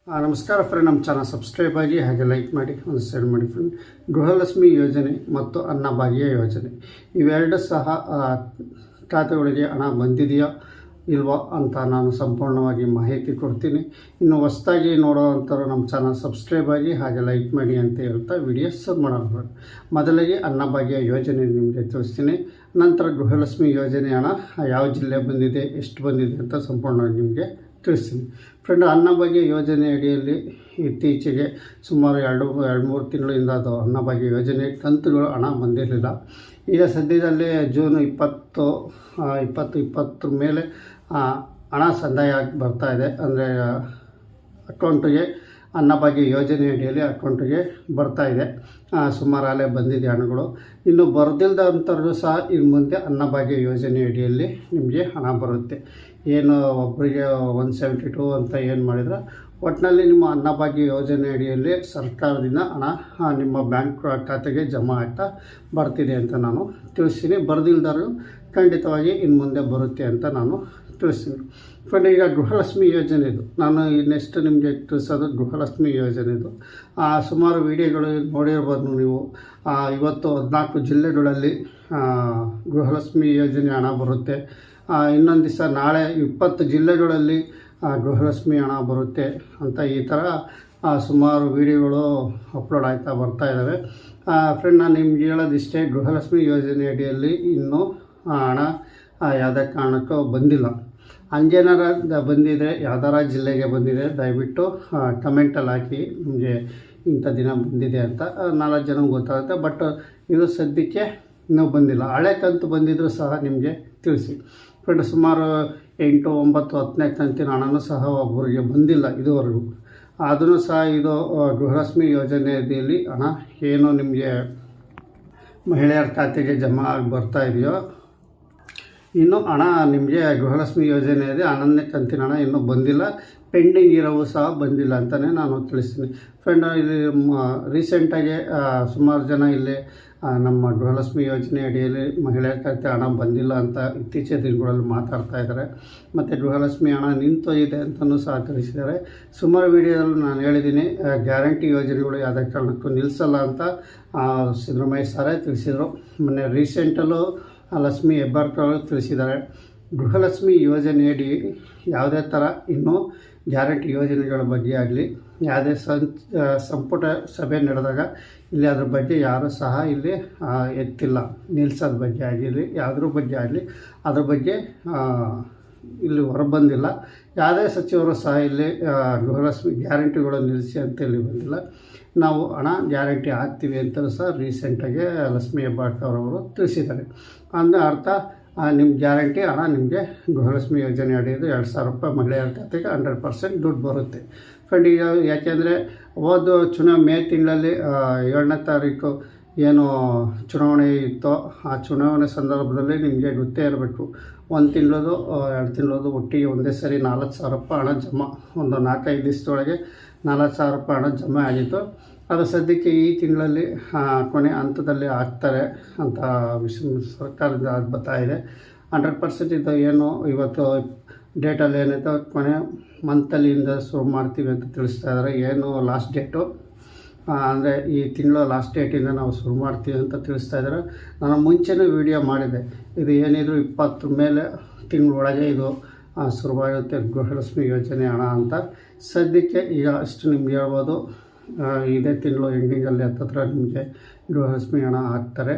ನಮಸ್ಕಾರ ಫ್ರೆಂಡ್, ನಮ್ಮ channel subscribe ಆಗಿ ಹಾಗೆ ಲೈಕ್ ಮಾಡಿ ಒಂದು ಶೇರ್ ಮಾಡಿ ಫ್ರೆಂಡ್. ಗೃಹಲಕ್ಷ್ಮಿ ಯೋಜನೆ ಮತ್ತು ಅನ್ನಭಾಗ್ಯ ಯೋಜನೆ ಇವೆರಡು ಸಹ ಖಾತೆಗಳಿಗೆ ಹಣ ಬಂದಿದೆಯಾ ಇಲ್ವಾ ಅಂತ ನಾನು ಸಂಪೂರ್ಣವಾಗಿ ಮಾಹಿತಿ ಕೊಡ್ತೀನಿ. ಇನ್ನು ಹೊಸದಾಗಿ ನೋಡೋವಂಥವ್ರು ನಮ್ಮ ಚಾನಲ್ ಸಬ್ಸ್ಕ್ರೈಬ್ ಆಗಿ ಹಾಗೆ ಲೈಕ್ ಮಾಡಿ ಅಂತ ಹೇಳ್ತಾ ವಿಡಿಯೋ ಶುರು ಮಾಡೋಣ. ಮೊದಲಿಗೆ ಅನ್ನಭಾಗ್ಯ ಯೋಜನೆ ನಿಮಗೆ ತಿಳಿಸ್ತೀನಿ. ನಂತರ ಗೃಹಲಕ್ಷ್ಮಿ ಯೋಜನೆ ಹಣ ಯಾವ ಜಿಲ್ಲೆ ಬಂದಿದೆ, ಎಷ್ಟು ಬಂದಿದೆ ಅಂತ ಸಂಪೂರ್ಣವಾಗಿ ನಿಮಗೆ ತಿಳಿಸ್ತೀನಿ ಫ್ರೆಂಡ್. ಅನ್ನಭಾಗ್ಯ ಯೋಜನೆ ಅಡಿಯಲ್ಲಿ ಇತ್ತೀಚೆಗೆ ಸುಮಾರು ಎರಡು ಮೂರು ತಿಂಗಳಿಂದ ಅದು ಅನ್ನಭಾಗ್ಯ ಯೋಜನೆ ಕಂತುಗಳು ಹಣ ಬಂದಿರಲಿಲ್ಲ. ಈಗ ಸದ್ಯದಲ್ಲೇ ಜೂನ್ 20 ಮೇಲೆ ಹಣ ಸಂದಾಯ ಆಗಿ ಬರ್ತಾಯಿದೆ. ಅಂದರೆ ಅಕೌಂಟಿಗೆ ಅನ್ನಭಾಗ್ಯ ಯೋಜನೆ ಅಡಿಯಲ್ಲಿ ಅಕೌಂಟಿಗೆ ಬರ್ತಾಯಿದೆ. ಸುಮಾರು ಅಲ್ಲೇ ಬಂದಿದೆ ಹಣಗಳು. ಇನ್ನು ಬರೋದಿಲ್ಲದಂಥವ್ರಿಗೂ ಸಹ ಇನ್ನು ಮುಂದೆ ಅನ್ನಭಾಗ್ಯ ಯೋಜನೆ ಅಡಿಯಲ್ಲಿ ನಿಮಗೆ ಹಣ ಬರುತ್ತೆ. ಏನು ಒಬ್ಬರಿಗೆ 172 ಅಂತ ಏನು ಮಾಡಿದ್ರೆ ಒಟ್ಟಿನಲ್ಲಿ ನಿಮ್ಮ ಅನ್ನಭಾಗ್ಯ ಯೋಜನೆ ಅಡಿಯಲ್ಲಿ ಸರ್ಕಾರದಿಂದ ಹಣ ನಿಮ್ಮ ಬ್ಯಾಂಕ್ ಖಾತೆಗೆ ಜಮಾ ಆಗ್ತಾ ಬರ್ತಿದೆ ಅಂತ ನಾನು ತಿಳಿಸ್ತೀನಿ. ಬರೆದಿಲ್ದಾರು ಖಂಡಿತವಾಗಿ ಇನ್ನು ಮುಂದೆ ಬರುತ್ತೆ ಅಂತ ನಾನು ತಿಳಿಸ್ತೀನಿ ಫ್ರೆಂಡ್. ಈಗ ಗೃಹಲಕ್ಷ್ಮಿ ಯೋಜನೆದು ನಾನು ನೆಕ್ಸ್ಟ್ ನಿಮಗೆ ತಿಳಿಸೋದು ಗೃಹಲಕ್ಷ್ಮಿ ಯೋಜನೆದು ಸುಮಾರು ವಿಡಿಯೋಗಳು ನೋಡಿರ್ಬೋದು ನೀವು. ಇವತ್ತು 14 ಜಿಲ್ಲೆಗಳಲ್ಲಿ ಗೃಹಲಕ್ಷ್ಮಿ ಯೋಜನೆ ಹಣ ಬರುತ್ತೆ. ಇನ್ನೊಂದು ದಿವಸ ನಾಳೆ 20 ಜಿಲ್ಲೆಗಳಲ್ಲಿ ಗೃಹಲಕ್ಷ್ಮಿ ಹಣ ಬರುತ್ತೆ ಅಂತ ಈ ಥರ ಸುಮಾರು ವಿಡಿಯೋಗಳು ಅಪ್ಲೋಡ್ ಆಗ್ತಾ ಬರ್ತಾ ಇದ್ದಾವೆ ಫ್ರೆಂಡ್. ನಾನು ನಿಮ್ಗೆ ಹೇಳೋದಿಷ್ಟೇ, ಗೃಹಲಕ್ಷ್ಮಿ ಯೋಜನೆ ಅಡಿಯಲ್ಲಿ ಇನ್ನೂ ಹಣ ಯಾವುದೇ ಕಾರಣಕ್ಕೂ ಬಂದಿಲ್ಲ. ಹಂಗೇನಾರ ಬಂದಿದೆ, ಯಾವ್ದಾರ ಜಿಲ್ಲೆಗೆ ಬಂದಿದೆ ದಯವಿಟ್ಟು ಕಮೆಂಟಲ್ಲಿ ಹಾಕಿ ನಿಮಗೆ ಇಂಥ ದಿನ ಬಂದಿದೆ ಅಂತ 4 ಜನಕ್ಕೆ ಗೊತ್ತಾಗುತ್ತೆ. ಬಟ್ ಇದು ಸದ್ಯಕ್ಕೆ ಇನ್ನೂ ಬಂದಿಲ್ಲ. ಹಳೆ ಕಂತು ಬಂದಿದ್ದರೂ ಸಹ ನಿಮಗೆ ತಿಳಿಸಿ ಫ್ರೆಂಡ್. ಸುಮಾರು 8, 9, 10ನೇ ಕಂತಿನ ಹಣನೂ ಸಹ ಒಬ್ಬರಿಗೆ ಬಂದಿಲ್ಲ ಇದುವರೆಗೂ. ಅದನ್ನು ಸಹ ಇದು ಗೃಹಲಕ್ಷ್ಮಿ ಯೋಜನೆಯಲ್ಲಿ ಹಣ ಏನು ನಿಮಗೆ ಮಹಿಳೆಯರ ಖಾತೆಗೆ ಜಮಾ ಆಗಿ ಬರ್ತಾ ಇದೆಯೋ, ಇನ್ನೂ ಹಣ ನಿಮಗೆ ಗೃಹಲಕ್ಷ್ಮಿ ಯೋಜನೆ ಇದೆ 11ನೇ ಕಂತಿನ ಹಣ ಇನ್ನೂ ಬಂದಿಲ್ಲ. ಪೆಂಡಿಂಗ್ ಇರೋವು ಸಹ ಬಂದಿಲ್ಲ ಅಂತಲೇ ನಾನು ತಿಳಿಸ್ತೀನಿ ಫ್ರೆಂಡ್. ಇಲ್ಲಿ ರೀಸೆಂಟಾಗಿ ಸುಮಾರು ಜನ ಇಲ್ಲಿ ನಮ್ಮ ಗೃಹಲಕ್ಷ್ಮಿ ಯೋಜನೆ ಅಡಿಯಲ್ಲಿ ಮಹಿಳೆಯರ ಖಾತೆ ಹಣ ಬಂದಿಲ್ಲ ಅಂತ ಇತ್ತೀಚಿನ ದಿನಗಳಲ್ಲಿ ಮಾತಾಡ್ತಾ ಇದ್ದಾರೆ. ಮತ್ತು ಗೃಹಲಕ್ಷ್ಮಿ ಹಣ ನಿಂತೋಗಿದೆ ಅಂತಲೂ ಸಹ ತಿಳಿಸಿದ್ದಾರೆ. ಸುಮಾರು ವಿಡಿಯೋದಲ್ಲಿ ನಾನು ಹೇಳಿದ್ದೀನಿ, ಗ್ಯಾರಂಟಿ ಯೋಜನೆಗಳು ಯಾವುದೇ ಕಾರಣಕ್ಕೂ ನಿಲ್ಲಿಸಲ್ಲ ಅಂತ ಸಿದ್ದರಾಮಯ್ಯ ಸಾರೇ ತಿಳಿಸಿದರು. ಮೊನ್ನೆ ರೀಸೆಂಟಲ್ಲೂ ಲಕ್ಷ್ಮಿ ಹೆಬ್ಬಾಳ್ಕರ್ ತಿಳಿಸಿದ್ದಾರೆ. ಗೃಹಲಕ್ಷ್ಮಿ ಯೋಜನೆಯಡಿ ಯಾವುದೇ ಥರ ಇನ್ನೂ ಗ್ಯಾರಂಟಿ ಯೋಜನೆಗಳ ಬಗ್ಗೆ ಆಗಲಿ ಯಾವುದೇ ಸಂಪುಟ ಸಭೆ ನಡೆದಾಗ ಇಲ್ಲಿ ಅದ್ರ ಬಗ್ಗೆ ಯಾರೂ ಸಹ ಇಲ್ಲಿ ಎತ್ತಿಲ್ಲ. ನಿಲ್ಲಿಸೋದ್ರ ಬಗ್ಗೆ ಆಗಿರಲಿ ಯಾವುದ್ರ ಬಗ್ಗೆ ಆಗಲಿ ಅದ್ರ ಬಗ್ಗೆ ಇಲ್ಲಿ ಹೊರಬಂದಿಲ್ಲ. ಯಾವುದೇ ಸಚಿವರು ಸಹ ಇಲ್ಲಿ ಗೃಹಲಕ್ಷ್ಮಿ ಗ್ಯಾರಂಟಿಗಳು ನಿಲ್ಲಿಸಿ ಅಂತ ಇಲ್ಲಿ ಬಂದಿಲ್ಲ. ನಾವು ಹಣ ಗ್ಯಾರಂಟಿ ಹಾಕ್ತೀವಿ ಅಂತಲೂ ಸಹ ರೀಸೆಂಟಾಗಿ ಲಕ್ಷ್ಮಿ ಹೆಬ್ಬಾಳ್ಕರ್ ಅವರು ತಿಳಿಸಿದ್ದಾರೆ. ಅಂದರೆ ಅರ್ಥ, ನಿಮ್ಮ ಗ್ಯಾರಂಟಿ ಹಣ ನಿಮಗೆ ಗೃಹಲಕ್ಷ್ಮಿ ಯೋಜನೆ ಅಡಿಯಲ್ಲಿ 2,000 ರೂಪಾಯಿ ಮಹಿಳೆಯರ ಖಾತೆಗೆ 100% ದುಡ್ಡು ಬರುತ್ತೆ ಫ್ರೆಂಡ್. ಈಗ ಯಾಕೆಂದರೆ ಮೇ ತಿಂಗಳಲ್ಲಿ 7ನೇ ತಾರೀಕು ಏನು ಚುನಾವಣೆ ಇತ್ತೋ ಆ ಚುನಾವಣೆ ಸಂದರ್ಭದಲ್ಲಿ ನಿಮಗೆ ಗೊತ್ತೇ ಇರಬೇಕು, 1 ತಿಂಗಳದು 2 ತಿಂಗಳದು ಒಟ್ಟಿಗೆ ಒಂದೇ ಸರಿ 4,000 ರೂಪಾಯಿ ಹಣ ಜಮಾ, ಒಂದು 4-5 ದಿವಸದೊಳಗೆ 4,000 ರೂಪಾಯಿ ಹಣ ಜಮಾ ಆಗಿತ್ತು. ಅದು ಸದ್ಯಕ್ಕೆ ಈ ತಿಂಗಳಲ್ಲಿ ಕೊನೆ ಹಂತದಲ್ಲಿ ಆಗ್ತಾರೆ ಅಂತ ಸರ್ಕಾರದಿಂದ ಬರ್ತಾ ಇದೆ. 100% ಇದು ಏನು ಇವತ್ತು ಡೇಟಲ್ಲಿ ಏನೈತೆ ಕೊನೆ ಮಂತಲ್ಲಿಂದ ಶುರು ಮಾಡ್ತೀವಿ ಅಂತ ತಿಳಿಸ್ತಾ ಇದ್ದಾರೆ. ಏನು ಲಾಸ್ಟ್ ಡೇಟು ಅಂದರೆ ಈ ತಿಂಗಳು ಲಾಸ್ಟ್ ಡೇಟಿಂದ ನಾವು ಶುರು ಮಾಡ್ತೀವಿ ಅಂತ ತಿಳಿಸ್ತಾ ಇದ್ದಾರೆ. ನಾನು ಮುಂಚೆನೇ ವಿಡಿಯೋ ಮಾಡಿದೆ, ಇದು ಏನಿದ್ರು 20 ಮೇಲೆ ತಿಂಗಳೊಳಗೆ ಇದು ಶುರುವಾಗುತ್ತೆ ಗೃಹಲಕ್ಷ್ಮಿ ಯೋಜನೆ ಹಣ ಅಂತ. ಸದ್ಯಕ್ಕೆ ಈಗ ಅಷ್ಟು ನಿಮ್ಗೆ ಹೇಳ್ಬೋದು, ಇದೇ ತಿಂಗಳು ಎಂಡಿಂಗಲ್ಲಿ ಹತ್ತತ್ರ ನಿಮಗೆ ಗೃಹಲಕ್ಷ್ಮಿ ಹಣ ಹಾಕ್ತಾರೆ.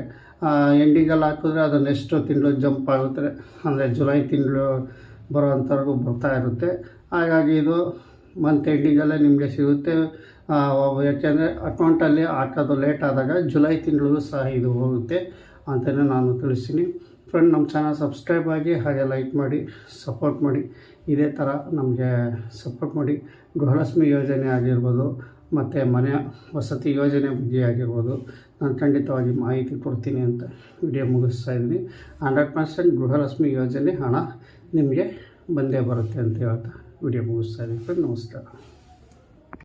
ಎಂಡಿಂಗಲ್ಲಿ ಹಾಕಿದ್ರೆ ಅದು ನೆಕ್ಸ್ಟ್ ತಿಂಗಳು ಜಂಪ್ ಆಗುತ್ತೆ. ಅಂದರೆ ಜುಲೈ ತಿಂಗಳು ಬರೋವಂಥವ್ರಿಗೂ ಬರ್ತಾ ಇರುತ್ತೆ. ಹಾಗಾಗಿ ಇದು ಮಂತ್ ಎಂಡಿಂಗಲ್ಲೇ ನಿಮಗೆ ಸಿಗುತ್ತೆ. ಯಾಕೆಂದರೆ ಅಕೌಂಟಲ್ಲಿ ಹಾಕೋದು ಲೇಟ್ ಆದಾಗ ಜುಲೈ ತಿಂಗಳಿಗೂ ಸಹ ಇದು ಹೋಗುತ್ತೆ ಅಂತಲೇ ನಾನು ತಿಳಿಸ್ತೀನಿ ಫ್ರೆಂಡ್. ನಮ್ಮ ಚಾನಲ್ ಸಬ್ಸ್ಕ್ರೈಬ್ ಆಗಿ ಹಾಗೆ ಲೈಕ್ ಮಾಡಿ ಸಪೋರ್ಟ್ ಮಾಡಿ. ಇದೇ ಥರ ನಮಗೆ ಸಪೋರ್ಟ್ ಮಾಡಿ. ಗೃಹಲಕ್ಷ್ಮಿ ಯೋಜನೆ ಆಗಿರ್ಬೋದು ಮತ್ತು ಮನೆ ವಸತಿ ಯೋಜನೆ ಬಗ್ಗೆ ಆಗಿರ್ಬೋದು ನಾನು ಖಂಡಿತವಾಗಿ ಮಾಹಿತಿ ಕೊಡ್ತೀನಿ ಅಂತ ವಿಡಿಯೋ ಮುಗಿಸ್ತಾ ಇದ್ದೀನಿ. 100% ಗೃಹಲಕ್ಷ್ಮಿ ಯೋಜನೆ ಹಣ ನಿಮಗೆ ಬಂದೇ ಬರುತ್ತೆ ಅಂತ ಹೇಳ್ತಾ ವಿಡಿಯೋ ಮುಗಿಸ್ತಾ ಇದ್ದೀನಿ ಫ್ರೆಂಡ್. ನಮಸ್ಕಾರ.